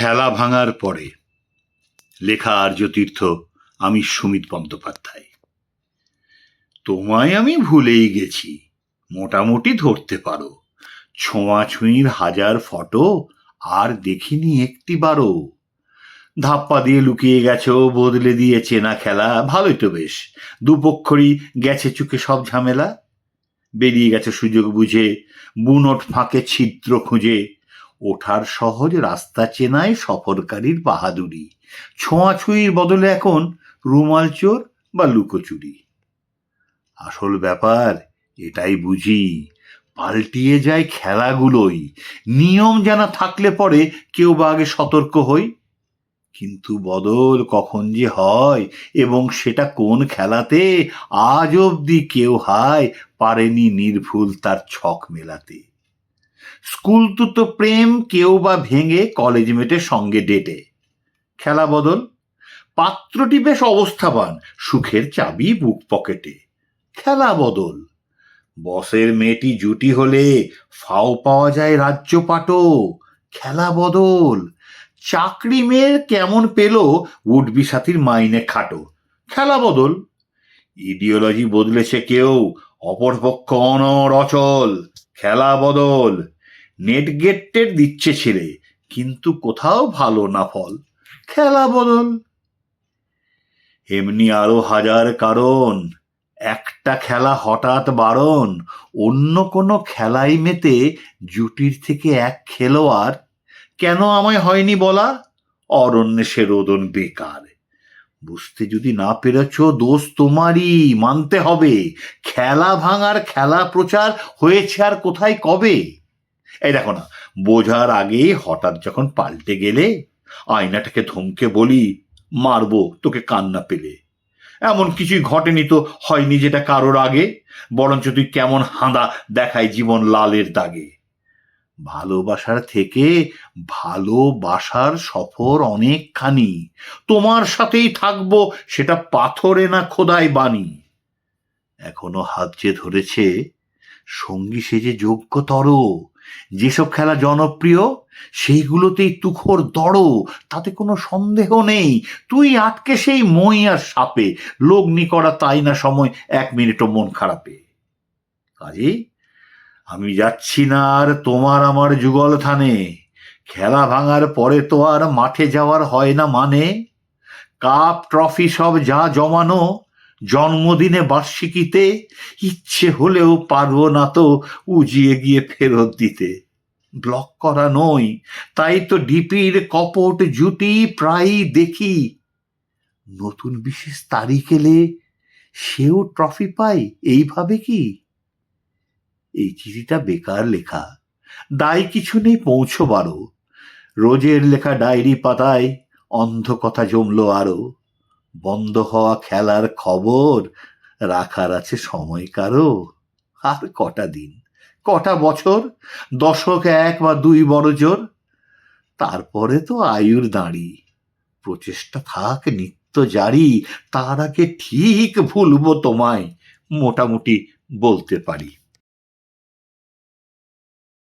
খেলা ভাঙার পরে। লেখা আর্যতীর্থ, আমি সুমিত বন্দ্যোপাধ্যায়। তোমায় আমি ভুলেই গেছি, মোটামুটি ধরতে পারো। ছোঁয়াছুঁয়ির হাজার ফটো আর দেখিনি একটিবারও। ধাপ্পা দিয়ে লুকিয়ে গেছো, বদলে দিয়ে চেনা খেলা। ভালোই তো বেশ, দুপক্ষরই গেছে চুকে সব ঝামেলা। বেরিয়ে গেছে সুযোগ বুঝে, বুনোট ফাঁকে ছিদ্র খুঁজে। ওঠার সহজ রাস্তা চেনায় সফরকারীর বাহাদুরি। ছোঁয়াছুঁয়ির বদলে এখন রুমাল চোর বা লুকোচুরি। আসল ব্যাপার এটাই বুঝি, পাল্টিয়ে যায় খেলাগুলোই। নিয়ম জানা থাকলে পরে কেউ বা আগে সতর্ক হই, কিন্তু বদল কখন যে হয় এবং সেটা কোন খেলাতে, আজ অব্দি কেউ হায় পারেনি নির্ভুল তার ছক মেলাতে। স্কুল তো প্রেম কেউ বা ভেঙে কলেজ মেটের সঙ্গে ডেটে। খেলা বদল, পাত্রটি বেশ অবস্থাবান, সুখের চাবি বুক পকেটে। খেলা বদল, বসের মেয়েটি জুটি হলে ফাও পাওয়া যায় রাজ্য পাটো। খেলা বদল, চাকরি মেয়ের কেমন পেল উডবি সাথীর মাইনে খাটো। খেলা বদল, ইডিওলজি বদলেছে কেউ, অপরপক্ষ অনর অচল। খেলা বদল, নেট গেটের দিচ্ছে ছেড়ে, কিন্তু কোথাও ভালো না ফল। খেলা বদল, এমনি আরো হাজার কারণ। একটা খেলা হঠাৎ বারণ, অন্য কোনো খেলাই মেতে জুটির থেকে এক খেলোয়াড়। কেন আমায় হয়নি বলা, অরণ্যে সে রোদন বেকার। বুঝতে যদি না পেরেছ দোষ তোমারই, মানতে হবে। খেলা ভাঙার খেলা প্রচার হয়েছে আর কোথায় কবে। এই দেখো না, বোঝার আগে হঠাৎ যখন পাল্টে গেলে, আয়নাটাকে ধমকে বলি, মারবো তোকে কান্না পেলে। এমন কিছুই ঘটেনি তো, হয়নি যেটা কারোর আগে। বরঞ্চ তুই কেমন হাঁদা দেখায় জীবন লালের দাগে। ভালোবাসার থেকে ভালোবাসার সফর অনেকখানি। তোমার সাথেই থাকবো সেটা পাথরে না খোদাই বাণী। এখনো হাত যে ধরেছে, সঙ্গী সেজে যোগ্যতর। যেসব খেলা জনপ্রিয় সেইগুলোতেই তুখোর দড়, তাতে কোনো সন্দেহ নেই। তুই আটকে সেই মই আর সাপে, লগ্নি করা তাই না সময় এক মিনিটও মন খারাপে। কাজেই আমি যাচ্ছি না আর তোমার আমার যুগল থানে। খেলা ভাঙার পরে তো আর মাঠে যাওয়ার হয় না মানে। কাপ ট্রফি সব যা জমানো, জন্মদিনে বার্ষিকীতে ইচ্ছে হলেও পারবো না তো উজিয়ে গিয়ে ফেরত দিতে। ব্লক করা নই, তাই তো ডিপির কপট জুটি প্রায়ই দেখি। নতুন বিশেষ তারিখ এলে সেও ট্রফি পাই এইভাবে কি? এই চিঠিটা বেকার লেখা, দায় কিছু নেই পৌঁছবারও। রোজের লেখা ডায়েরি পাতায় অন্ধ কথা জমলো আরো। বন্ধ হওয়া খেলার খবর রাখার আছে সময় কারো। আর কটা দিন, কটা বছর, দশক এক বা দুই বড় জোর। তারপরে তো আয়ুর দাঁড়ি, প্রচেষ্টা থাক নিত্য জারি। তার আগে ঠিক ভুলবো তোমায় মোটামুটি বলতে পারি।